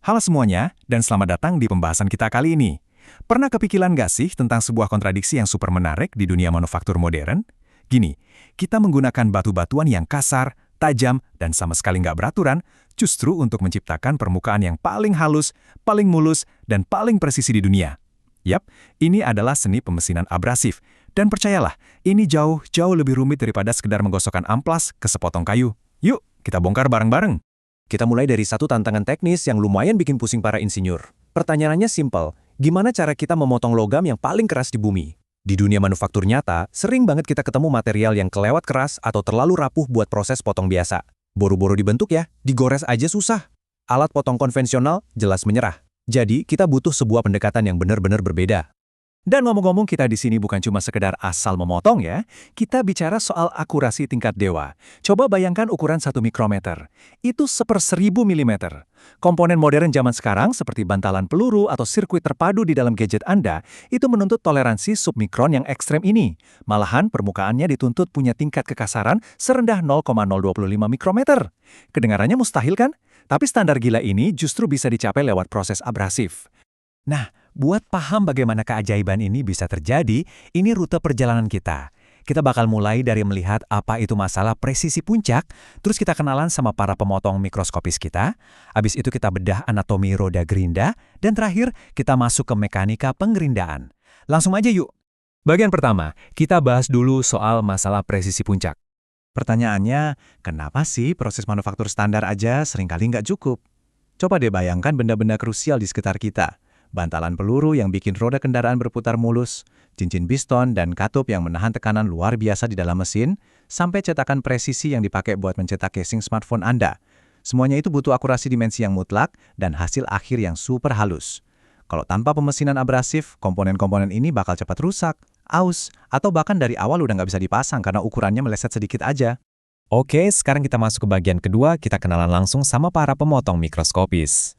Halo semuanya, dan selamat datang di pembahasan kita kali ini. Pernah kepikiran nggak sih tentang sebuah kontradiksi yang super menarik di dunia manufaktur modern? Gini, kita menggunakan batu-batuan yang kasar, tajam, dan sama sekali nggak beraturan, justru untuk menciptakan permukaan yang paling halus, paling mulus, dan paling presisi di dunia. Yap, ini adalah seni pemesinan abrasif. Dan percayalah, ini jauh lebih rumit daripada sekedar menggosokkan amplas ke sepotong kayu. Yuk, kita bongkar bareng-bareng. Kita mulai dari satu tantangan teknis yang lumayan bikin pusing para insinyur. Pertanyaannya simpel, gimana cara kita memotong logam yang paling keras di bumi? Di dunia manufaktur nyata, sering banget kita ketemu material yang kelewat keras atau terlalu rapuh buat proses potong biasa. Boro-boro dibentuk ya, digores aja susah. Alat potong konvensional jelas menyerah. Jadi, kita butuh sebuah pendekatan yang benar-benar berbeda. Dan ngomong-ngomong, kita di sini bukan cuma sekedar asal memotong ya, kita bicara soal akurasi tingkat dewa. Coba bayangkan ukuran 1 mikrometer. Itu 1/1000 milimeter. Komponen modern zaman sekarang seperti bantalan peluru atau sirkuit terpadu di dalam gadget Anda, itu menuntut toleransi submikron yang ekstrem ini. Malahan permukaannya dituntut punya tingkat kekasaran serendah 0,025 mikrometer. Kedengarannya mustahil kan? Tapi standar gila ini justru bisa dicapai lewat proses abrasif. Nah, buat paham bagaimana keajaiban ini bisa terjadi, ini rute perjalanan kita. Kita bakal mulai dari melihat apa itu masalah presisi puncak, terus kita kenalan sama para pemotong mikroskopis kita, habis itu kita bedah anatomi roda gerinda, dan terakhir kita masuk ke mekanika penggerindaan. Langsung aja yuk. Bagian pertama, kita bahas dulu soal masalah presisi puncak. Pertanyaannya, kenapa sih proses manufaktur standar aja seringkali nggak cukup? Coba deh bayangkan benda-benda krusial di sekitar kita. Bantalan peluru yang bikin roda kendaraan berputar mulus, cincin piston dan katup yang menahan tekanan luar biasa di dalam mesin, sampai cetakan presisi yang dipakai buat mencetak casing smartphone Anda. Semuanya itu butuh akurasi dimensi yang mutlak dan hasil akhir yang super halus. Kalau tanpa pemesinan abrasif, komponen-komponen ini bakal cepat rusak, aus, atau bahkan dari awal udah nggak bisa dipasang karena ukurannya meleset sedikit aja. Oke, sekarang kita masuk ke bagian kedua, kita kenalan langsung sama para pemotong mikroskopis.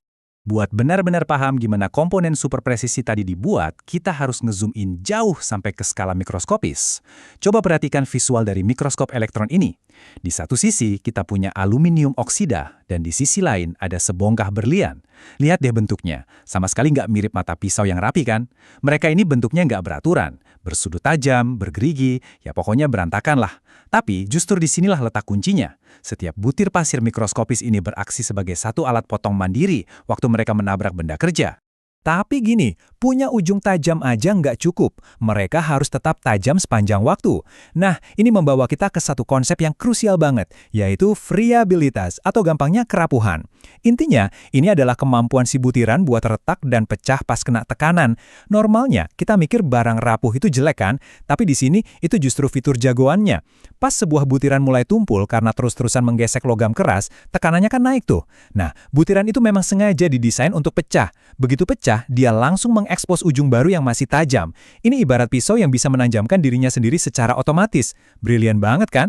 Buat benar-benar paham gimana komponen super presisi tadi dibuat, kita harus ngezoom in jauh sampai ke skala mikroskopis. Coba perhatikan visual dari mikroskop elektron ini. Di satu sisi, kita punya aluminium oksida, dan di sisi lain ada sebongkah berlian. Lihat deh bentuknya, sama sekali nggak mirip mata pisau yang rapi kan? Mereka ini bentuknya nggak beraturan, bersudut tajam, bergerigi, ya pokoknya berantakan lah. Tapi justru disinilah letak kuncinya. Setiap butir pasir mikroskopis ini beraksi sebagai satu alat potong mandiri waktu mereka menabrak benda kerja. Tapi gini, punya ujung tajam aja nggak cukup. Mereka harus tetap tajam sepanjang waktu. Nah, ini membawa kita ke satu konsep yang krusial banget, yaitu friabilitas atau gampangnya kerapuhan. Intinya, ini adalah kemampuan si butiran buat retak dan pecah pas kena tekanan. Normalnya, kita mikir barang rapuh itu jelek kan? Tapi di sini, itu justru fitur jagoannya. Pas sebuah butiran mulai tumpul karena terus-terusan menggesek logam keras, tekanannya kan naik tuh. Nah, butiran itu memang sengaja didesain untuk pecah. Begitu pecah, dia langsung mengekspos ujung baru yang masih tajam. Ini ibarat pisau yang bisa menajamkan dirinya sendiri secara otomatis. Brilian banget kan?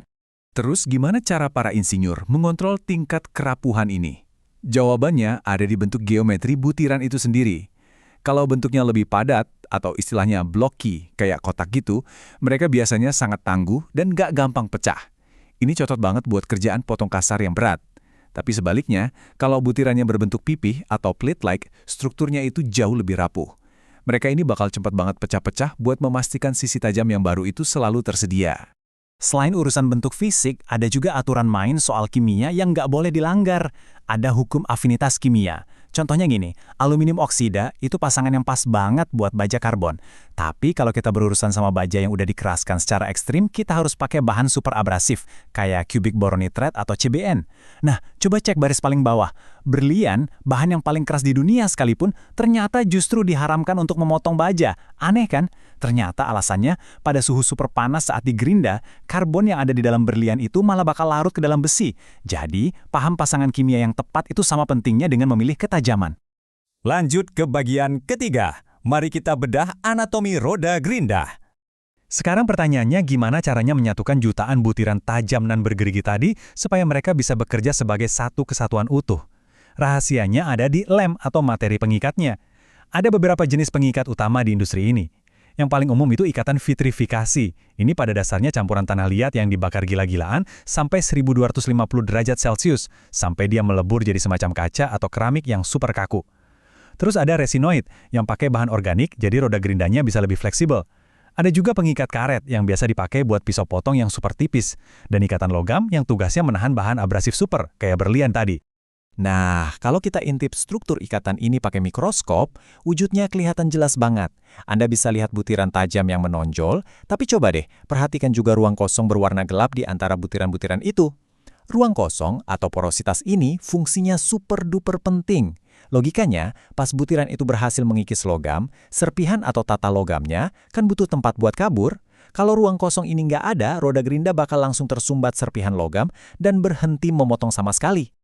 Terus gimana cara para insinyur mengontrol tingkat kerapuhan ini? Jawabannya ada di bentuk geometri butiran itu sendiri. Kalau bentuknya lebih padat, atau istilahnya blocky, kayak kotak gitu, mereka biasanya sangat tangguh dan gak gampang pecah. Ini cocok banget buat kerjaan potong kasar yang berat. Tapi sebaliknya, kalau butirannya berbentuk pipih atau plate-like, strukturnya itu jauh lebih rapuh. Mereka ini bakal cepat banget pecah-pecah buat memastikan sisi tajam yang baru itu selalu tersedia. Selain urusan bentuk fisik, ada juga aturan main soal kimia yang nggak boleh dilanggar. Ada hukum afinitas kimia. Contohnya gini, aluminium oksida itu pasangan yang pas banget buat baja karbon. Tapi kalau kita berurusan sama baja yang udah dikeraskan secara ekstrim, kita harus pakai bahan super abrasif, kayak cubic boron nitrate atau CBN. Nah, coba cek baris paling bawah. Berlian, bahan yang paling keras di dunia sekalipun, ternyata justru diharamkan untuk memotong baja. Aneh kan? Ternyata alasannya, pada suhu super panas saat digerinda, karbon yang ada di dalam berlian itu malah bakal larut ke dalam besi. Jadi, paham pasangan kimia yang tepat itu sama pentingnya dengan memilih ketajaman. Lanjut ke bagian ketiga. Mari kita bedah anatomi roda gerinda. Sekarang pertanyaannya gimana caranya menyatukan jutaan butiran tajam dan bergerigi tadi supaya mereka bisa bekerja sebagai satu kesatuan utuh. Rahasianya ada di lem atau materi pengikatnya. Ada beberapa jenis pengikat utama di industri ini. Yang paling umum itu ikatan vitrifikasi. Ini pada dasarnya campuran tanah liat yang dibakar gila-gilaan sampai 1250 derajat Celcius, sampai dia melebur jadi semacam kaca atau keramik yang super kaku. Terus ada resinoid, yang pakai bahan organik jadi roda gerindanya bisa lebih fleksibel. Ada juga pengikat karet yang biasa dipakai buat pisau potong yang super tipis, dan ikatan logam yang tugasnya menahan bahan abrasif super, kayak berlian tadi. Nah, kalau kita intip struktur ikatan ini pakai mikroskop, wujudnya kelihatan jelas banget. Anda bisa lihat butiran tajam yang menonjol, tapi coba deh, perhatikan juga ruang kosong berwarna gelap di antara butiran-butiran itu. Ruang kosong atau porositas ini fungsinya super-duper penting. Logikanya, pas butiran itu berhasil mengikis logam, serpihan atau tata logamnya kan butuh tempat buat kabur. Kalau ruang kosong ini nggak ada, roda gerinda bakal langsung tersumbat serpihan logam dan berhenti memotong sama sekali.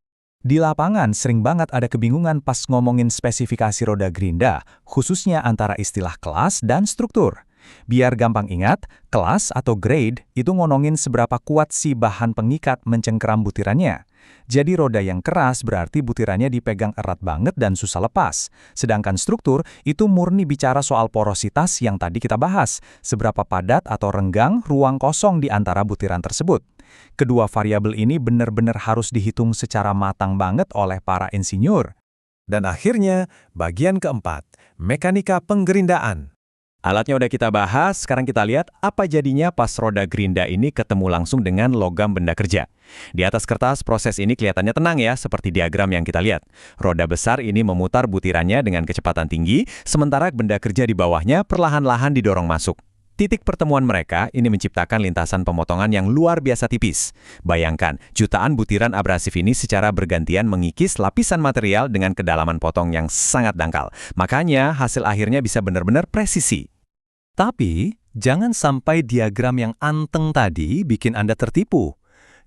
Di lapangan sering banget ada kebingungan pas ngomongin spesifikasi roda gerinda, khususnya antara istilah kelas dan struktur. Biar gampang ingat, kelas atau grade itu ngonongin seberapa kuat si bahan pengikat mencengkeram butirannya. Jadi roda yang keras berarti butirannya dipegang erat banget dan susah lepas. Sedangkan struktur itu murni bicara soal porositas yang tadi kita bahas, seberapa padat atau renggang ruang kosong di antara butiran tersebut. Kedua variabel ini benar-benar harus dihitung secara matang banget oleh para insinyur. Dan akhirnya, bagian keempat, mekanika penggerindaan. Alatnya udah kita bahas, sekarang kita lihat apa jadinya pas roda gerinda ini ketemu langsung dengan logam benda kerja. Di atas kertas, proses ini kelihatannya tenang ya, seperti diagram yang kita lihat. Roda besar ini memutar butirannya dengan kecepatan tinggi, sementara benda kerja di bawahnya perlahan-lahan didorong masuk. Titik pertemuan mereka ini menciptakan lintasan pemotongan yang luar biasa tipis. Bayangkan, jutaan butiran abrasif ini secara bergantian mengikis lapisan material dengan kedalaman potong yang sangat dangkal. Makanya, hasil akhirnya bisa benar-benar presisi. Tapi, jangan sampai diagram yang anteng tadi bikin Anda tertipu.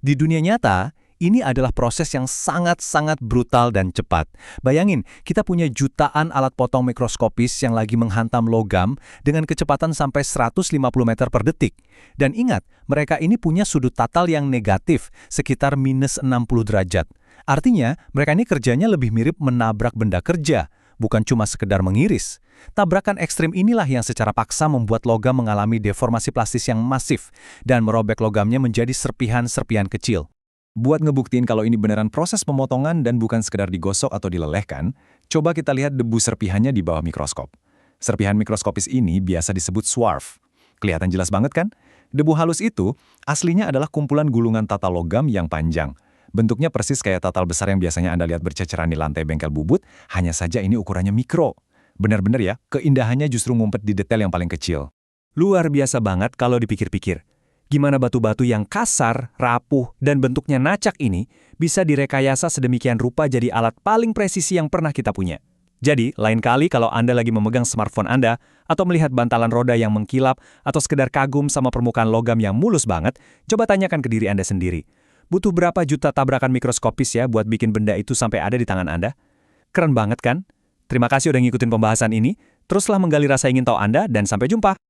Di dunia nyata, ini adalah proses yang sangat-sangat brutal dan cepat. Bayangin, kita punya jutaan alat potong mikroskopis yang lagi menghantam logam dengan kecepatan sampai 150 meter per detik. Dan ingat, mereka ini punya sudut tatal yang negatif, sekitar minus 60 derajat. Artinya, mereka ini kerjanya lebih mirip menabrak benda kerja, bukan cuma sekedar mengiris. Tabrakan ekstrim inilah yang secara paksa membuat logam mengalami deformasi plastis yang masif dan merobek logamnya menjadi serpihan-serpihan kecil. Buat ngebuktiin kalau ini beneran proses pemotongan dan bukan sekedar digosok atau dilelehkan, coba kita lihat debu serpihannya di bawah mikroskop. Serpihan mikroskopis ini biasa disebut swarf. Kelihatan jelas banget kan? Debu halus itu aslinya adalah kumpulan gulungan tata logam yang panjang. Bentuknya persis kayak tatal besar yang biasanya Anda lihat berceceran di lantai bengkel bubut, hanya saja ini ukurannya mikro. Benar-benar ya, keindahannya justru ngumpet di detail yang paling kecil. Luar biasa banget kalau dipikir-pikir. Gimana batu-batu yang kasar, rapuh, dan bentuknya nacak ini bisa direkayasa sedemikian rupa jadi alat paling presisi yang pernah kita punya. Jadi, lain kali kalau Anda lagi memegang smartphone Anda, atau melihat bantalan roda yang mengkilap, atau sekedar kagum sama permukaan logam yang mulus banget, coba tanyakan ke diri Anda sendiri. Butuh berapa juta tabrakan mikroskopis ya buat bikin benda itu sampai ada di tangan Anda? Keren banget kan? Terima kasih udah ngikutin pembahasan ini. Teruslah menggali rasa ingin tahu Anda, dan sampai jumpa!